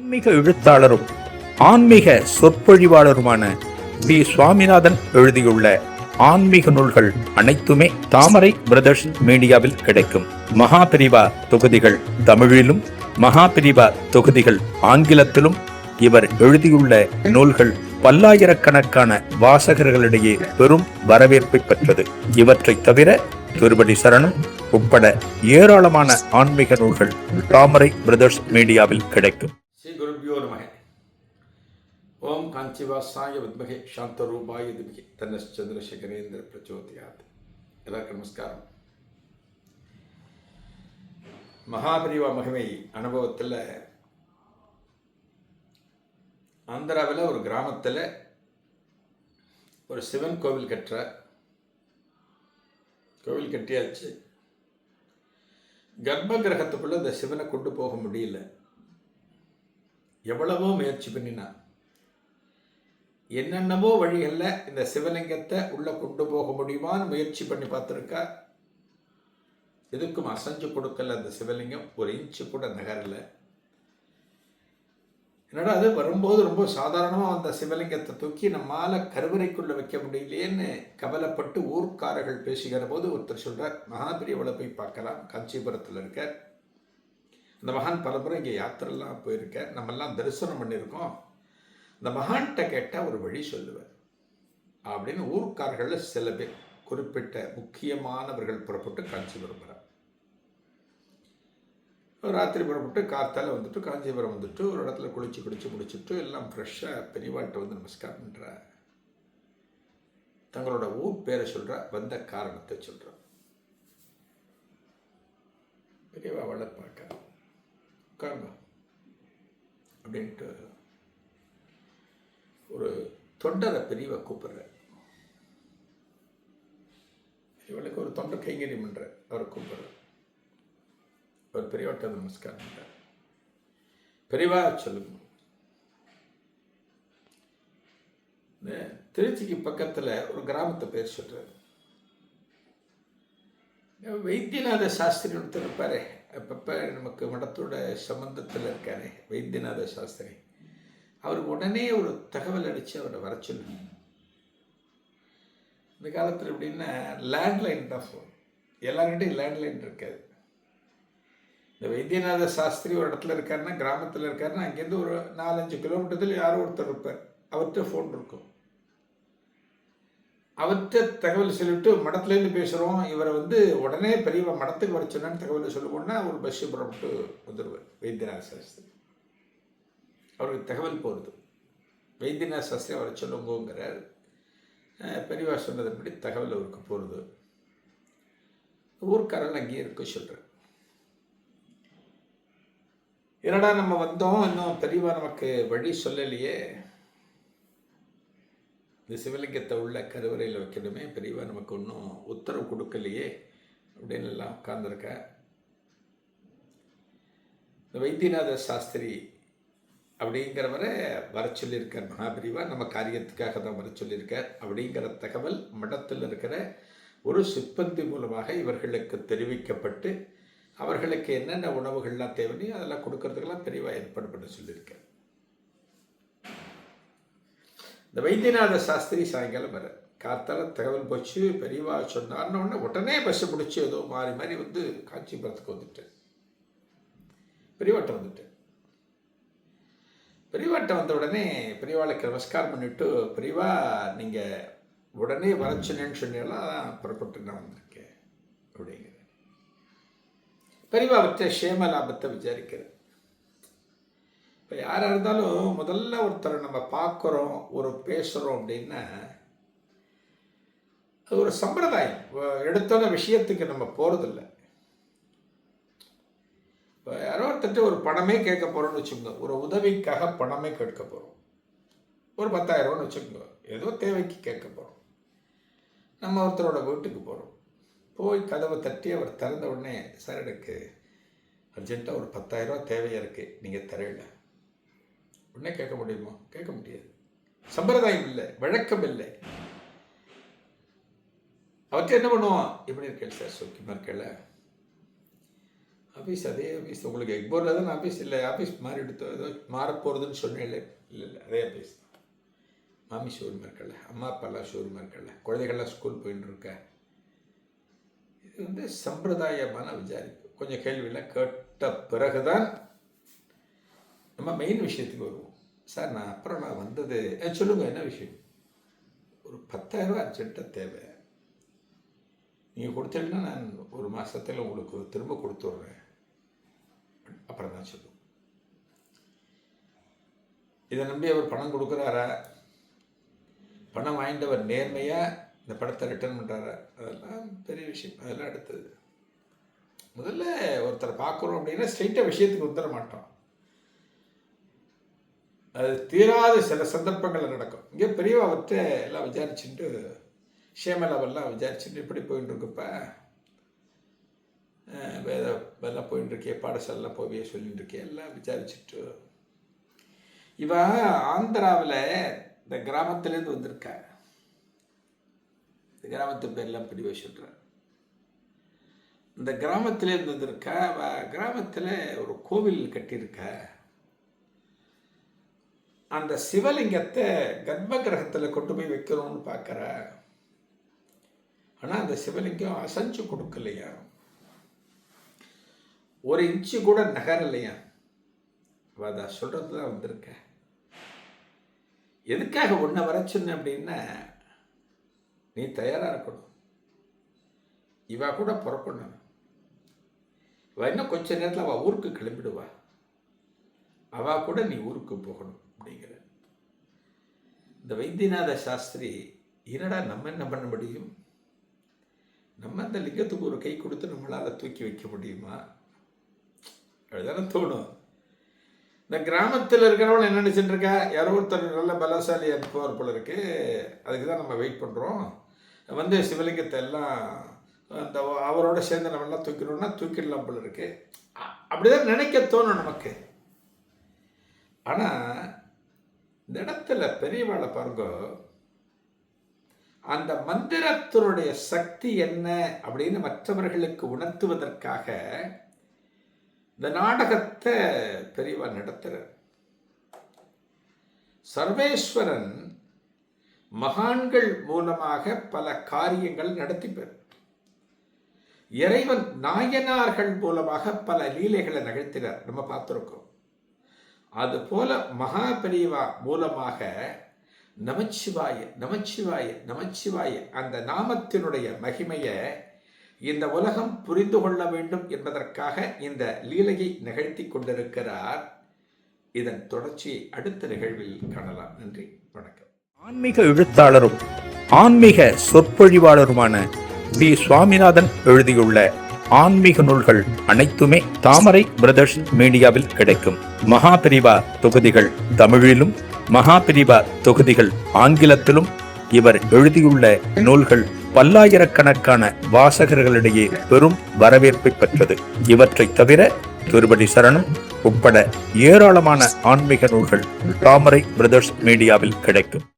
ஆன்மீக எழுத்தாளரும் ஆன்மீக சொற்பொழிவாளருமான பி. சுவாமிநாதன் எழுதியுள்ள ஆன்மீக நூல்கள் அனைத்துமே தாமரை பிரதர்ஸ் மீடியாவில் கிடைக்கும். மகாபிரிவா தொகுதிகள் தமிழிலும், மகாபிரிவா தொகுதிகள் ஆங்கிலத்திலும் இவர் எழுதியுள்ள நூல்கள் பல்லாயிரக்கணக்கான வாசகர்களிடையே பெரும் வரவேற்பை பெற்றது. இவற்றை தவிர திருப்பதி சரணம் உட்பட ஏராளமான ஆன்மீக நூல்கள் தாமரை பிரதர்ஸ் மீடியாவில் கிடைக்கும். ஸ்ரீ குருபியோ நமக. ஓம் காஞ்சிவாசாய வித்மகே சாந்தரூபாய திமகே தன்னஸ் சந்திரசேகரேந்திர பிரச்சோதயாத். எல்லாருக்கும் நமஸ்காரம். மகாபிரிவா மகிமை அனுபவத்தில் ஆந்திராவில் ஒரு கிராமத்தில் ஒரு சிவன் கோவில் கட்டியாச்சு. கர்ப்ப கிரகத்துக்குள்ள இந்த சிவனை கொண்டு போக முடியல. எவ்வளவோ முயற்சி பண்ணினா, என்னென்னவோ வழிகளில் இந்த சிவலிங்கத்தை உள்ள கொண்டு போக முடியுமான்னு முயற்சி பண்ணி பார்த்துருக்கா. எதுக்கும் அசைஞ்சு கொடுக்கல. அந்த சிவலிங்கம் ஒரு இன்ச்சு கூட நகரல. என்னடா அது, வரும்போது ரொம்ப சாதாரணமாக அந்த சிவலிங்கத்தை தூக்கி நம்மால் கருவறைக்குள்ளே வைக்க முடியலையேன்னு கவலைப்பட்டு ஊர்க்காரர்கள் பேசுகிற போது ஒருத்தர் சொல்கிறார், மகாபிரிவளை போய் பார்க்கலாம், காஞ்சிபுரத்தில் இருக்கார். இந்த மகான் பலமுறை இங்கே யாத்திரெல்லாம் போயிருக்கார், நம்மெல்லாம் தரிசனம் பண்ணியிருக்கோம். இந்த மகான்கிட்ட கேட்டால் ஒரு வழி சொல்லுவார் அப்படின்னு ஊர்க்காரர்களில் சில பேர், குறிப்பிட்ட முக்கியமானவர்கள் புறப்பட்டு காஞ்சிபுரம் வர. ராத்திரி புறப்பட்டு காத்தால வந்துட்டு காஞ்சிபுரம் வந்துட்டு ஒரு இடத்துல குளிச்சு முடிச்சுட்டு எல்லாம் ஃப்ரெஷ்ஷாக பெரியவாட்ட வந்து நமஸ்காரம் பண்ணுறா. தங்களோட ஊர் பேரை சொல்கிறா, வந்த காரணத்தை சொல்கிறா. பெரியவா அவளை பார்க்க உட்காருங்க அப்படின்ட்டு ஒரு தொண்டரை பெரியவா கூப்பிடுற. இவளுக்கு ஒரு தொண்டர் கைங்கரியம் பண்ற, அவரை கூப்பிடுற. அவர் பெரியவாட்ட நமஸ்காரம் பண்றார். பெரியவா சொல்லுங்க, திருச்சிக்கு பக்கத்தில் ஒரு கிராமத்தை பேர் சொல்றாரு. வைத்தியநாத சாஸ்திரி ஒருத்தர் இருப்பாரு, அப்பப்ப நமக்கு மடத்தோட சம்பந்தத்தில் இருக்காரு வைத்தியநாத சாஸ்திரி. அவருக்கு உடனே ஒரு தகவல் அடித்து அவரை வர சொல்லுங்க. இந்த காலத்தில் எப்படின்னா லேண்ட்லைன் தான் ஃபோன், எல்லார்கிட்டையும் லேண்ட்லைன் இருக்காது. இந்த வைத்தியநாத சாஸ்திரி ஒரு இடத்துல இருக்காருன்னா, கிராமத்தில் இருக்காருன்னா, அங்கேருந்து ஒரு 4-5 கிலோமீட்டரில் யாரோ ஒருத்தர் இருப்பார், அவர்கிட்ட ஃபோன் இருக்கும். அவர்கிட்ட தகவல் சொல்லிவிட்டு மடத்துலேருந்து பேசுகிறோம், இவரை வந்து உடனே பெரியவா மடத்துக்கு வர சொன்னான்னு தகவலை சொல்லுவோன்னா ஒரு பஸ்ஸு புறப்பட்டு வந்துடுவார் வைத்தியநாத சாஸ்திரி. அவருக்கு தகவல் போகுது, வைத்தியநாத சாஸ்திரி அவரை சொல்லுங்கிறார். பெரியவா சொன்னதுபடி தகவல் அவருக்கு போகிறது. ஊர்க்காரன் அங்கேயே இருக்க சொல்கிறார். என்னடா நம்ம வந்தோம், இன்னும் பெரியவா நமக்கு வழி சொல்லலையே, இந்த சிவலிங்கத்தை உள்ள கருவறையில் வைக்கணுமே, பெரியவா நமக்கு ஒன்றும் உத்தரவு கொடுக்கலையே அப்படின்னு எல்லாம் உட்கார்ந்துருக்க. இந்த வைத்தியநாத சாஸ்திரி அப்படிங்கிறவரை வர சொல்லியிருக்கார் மகாபிரிவா, நம்ம காரியத்துக்காக தான் வர சொல்லியிருக்கார் அப்படிங்கிற தகவல் மடத்தில் இருக்கிற ஒரு சிப்பந்தி மூலமாக இவர்களுக்கு தெரிவிக்கப்பட்டு, அவர்களுக்கு என்னென்ன உணவுகள்லாம் தேவையோ அதெல்லாம் கொடுக்கறதுக்கெல்லாம் பெரியவா ஏற்பாடு பண்ண சொல்லியிருக்கேன். இந்த வைத்தியநாத சாஸ்திரி சாயங்காலம் வர காத்தால தகவல் போச்சு, பெரியவா சொன்னார்னு உடனே பஸ்ஸை பிடிச்சி ஏதோ மாறி வந்து காஞ்சிபுரத்துக்கு வந்துட்டேன். பெரியவாட்ட வந்துட்டேன். பெரியவாட்ட வந்த உடனே பெரியவாளுக்கு நமஸ்காரம் பண்ணிவிட்டு, பெரியவா நீங்கள் உடனே வர சொன்னீங்கன்னா அதான் புறப்பட்டு நான் வந்திருக்கேன் அப்படிங்கிற. பெரியவா அவற்றை சேம லாபத்தை விசாரிக்கிறது. இப்போ யாராக இருந்தாலும் முதல்ல ஒருத்தரை நம்ம பார்க்குறோம், ஒரு பேசுகிறோம் அப்படின்னா அது ஒரு சம்பிரதாயம். எடுத்தோன்ன விஷயத்துக்கு நம்ம போகிறதில்ல. இப்போ யாரோ ஒருத்தர் ஒரு பணமே கேட்க போகிறோம்னு வச்சுக்கோங்க, ஒரு உதவிக்காக பணமே கேட்க போகிறோம், ஒரு 10,000 ரூபான்னு வச்சுக்கோங்க, ஏதோ தேவைக்கு கேட்க போகிறோம். நம்ம ஒருத்தரோட வீட்டுக்கு போகிறோம், போய் கதவை தட்டி அவர் திறந்த உடனே, சார் எனக்கு அர்ஜென்ட்டாக ஒரு 10,000 ரூபா தேவையாக இருக்குது, நீங்கள் தரையில உடனே கேட்க முடியுமா? கேட்க முடியாது. சம்பிரதாயம் இல்லை, வழக்கம் இல்லை. அவற்றை என்ன பண்ணுவோம், எப்படி இருக்கேன் சார், சோக்கியமாக இருக்கல, ஆஃபீஸ் அதே ஆஃபீஸ். உங்களுக்கு எக்போர்டில் தான் ஆஃபீஸ் இல்லை, ஆஃபீஸ் மாறி எடுத்து ஏதோ மாறப்போகிறதுன்னு சொன்னேன். இல்லை இல்லை, அதே ஆஃபீஸ். மாமி ஷோரூம் இருக்கல, அம்மா அப்பாலாம் ஷோரூம் இருக்கல, குழந்தைகள்லாம் ஸ்கூல் போயின்னு இருக்க. இது சம்பிரதாயமான விசாரிப்பு. கொஞ்சம் கேள்வியெல்லாம் கேட்ட பிறகுதான் நம்ம மெயின் விஷயத்துக்கு வருவோம். சார் நான் வந்தது சொல்லுங்கள், என்ன விஷயம்? ஒரு 10,000 ரூபா அர்ஜென்ட்டாக தேவை, நீங்கள் கொடுத்தீங்கன்னா நான் ஒரு மாதத்தில் உங்களுக்கு திரும்ப கொடுத்துட்றேன். அப்புறம் தான் சொல்லுவோம். இதை நம்பி அவர் பணம் கொடுக்குறாரா, பணம் வாங்கிட்டவர் நேர்மையாக இந்த படத்தை ரிட்டர்ன் பண்ணுறாரா, அதெல்லாம் பெரிய விஷயம். அதெல்லாம் அடுத்தது. முதல்ல ஒருத்தரை பார்க்குறோம் அப்படின்னா ஸ்ட்ரெயிட்டாக விஷயத்துக்கு வந்துட மாட்டோம். அது தீராத சில சந்தர்ப்பங்கள் நடக்கும். இங்கே பெரியவா அவர்கிட்ட எல்லாம் விசாரிச்சுட்டு, ஷேமலாவெல்லாம் விசாரிச்சுட்டு இப்படி போயின்னு இருக்குப்ப, வேதெல்லாம் போயின்னு இருக்கே, பாடசாலாம் போவியே சொல்லிட்டு இருக்கே, எல்லாம் விசாரிச்சுட்டு இவ ஆந்திராவில் இந்த கிராமத்துலேருந்து வந்திருக்கா. இந்த கிராமத்து பேர்லாம் பிடிவ சொல்கிறேன். இந்த கிராமத்துலேருந்து வந்திருக்கா. கிராமத்தில் ஒரு கோவில் கட்டியிருக்கா. அந்த சிவலிங்கத்தை கர்ப்ப கிரகத்தில் கொண்டு போய் வைக்கணும்னு பார்க்குற. ஆனால் அந்த சிவலிங்கம் அசைஞ்சு கொடுக்கலையா, ஒரு இன்ச்சு கூட நகரலையா. அதை சொல்கிறது தான் வந்திருக்க. எதுக்காக ஒன்றை வர சொன்ன அப்படின்னா, நீ தயாராக இருக்கணும். இவா கூட புறப்படணும். இவ இன்னும் கொஞ்ச நேரத்தில் அவள் ஊருக்கு கிளம்பிடுவா. அவள் கூட நீ ஊருக்கு போகணும் அப்படிங்கிற. இந்த வைத்தியநாத சாஸ்திரி, என்னடா நம்ம என்ன பண்ண முடியும்? நம்ம அந்த லிங்கத்துக்கு ஒரு கை கொடுத்து நம்மளால் தூக்கி வைக்க முடியுமா? அதுதானே தோணும். இந்த கிராமத்தில் இருக்கிறவங்க என்ன நினைச்சுட்டு இருக்கா, யாரோ ஒருத்தர் நல்ல பலசாலி அனுப்புவார் போல இருக்கு, அதுக்கு தான் நம்ம வெயிட் பண்ணுறோம். வந்து சிவலிங்கத்தை எல்லாம் அந்த அவரோட சேர்ந்து நம்மளாம் தூக்கிடணும்னா தூக்கிடலாம் போல இருக்கு. அப்படிதான் நினைக்க தோணும் நமக்கு. ஆனால் இந்த இடத்துல பெரியவாளை பாருங்க, அந்த மந்திரத்தினுடைய சக்தி என்ன அப்படின்னு மற்றவர்களுக்கு உணர்த்துவதற்காக இந்த நாடகத்தை பெரியவா நடத்துகிறார். சர்வேஸ்வரன் மகான்கள் மூலமாக பல காரியங்கள் நடத்திப்பார். இறைவன் நாயனார்கள் மூலமாக பல லீலைகளை நிகழ்த்தினார், நம்ம பார்த்துருக்கோம். அதுபோல மகா பெரியவா மூலமாக நமச்சிவாய நமச்சிவாய நமச்சிவாய அந்த நாமத்தினுடைய மகிமையை இந்த உலகம் புரிந்து கொள்ள வேண்டும் என்பதற்காக இந்த லீலையை நிகழ்த்தி கொண்டிருக்கிறார். இதன் தொடர்ச்சியை அடுத்த நிகழ்வில் காணலாம். நன்றி, வணக்கம். ஆன்மீக எழுத்தாளரும் ஆன்மீக சொற்பொழிவாளருமான பி. சுவாமிநாதன் எழுதியுள்ள ஆன்மீக நூல்கள் அனைத்துமே தாமரை பிரதர்ஸ் மீடியாவில் கிடைக்கும். மகாபிரிவா தொகுதிகள் தமிழிலும், மகாபிரிவா தொகுதிகள் ஆங்கிலத்திலும் இவர் எழுதியுள்ள நூல்கள் பல்லாயிரக்கணக்கான வாசகர்களிடையே பெரும் வரவேற்பை பெற்றது. இவற்றை தவிர திருப்படி சரணம் உட்பட ஏராளமான ஆன்மீக நூல்கள் தாமரை பிரதர்ஸ் மீடியாவில் கிடைக்கும்.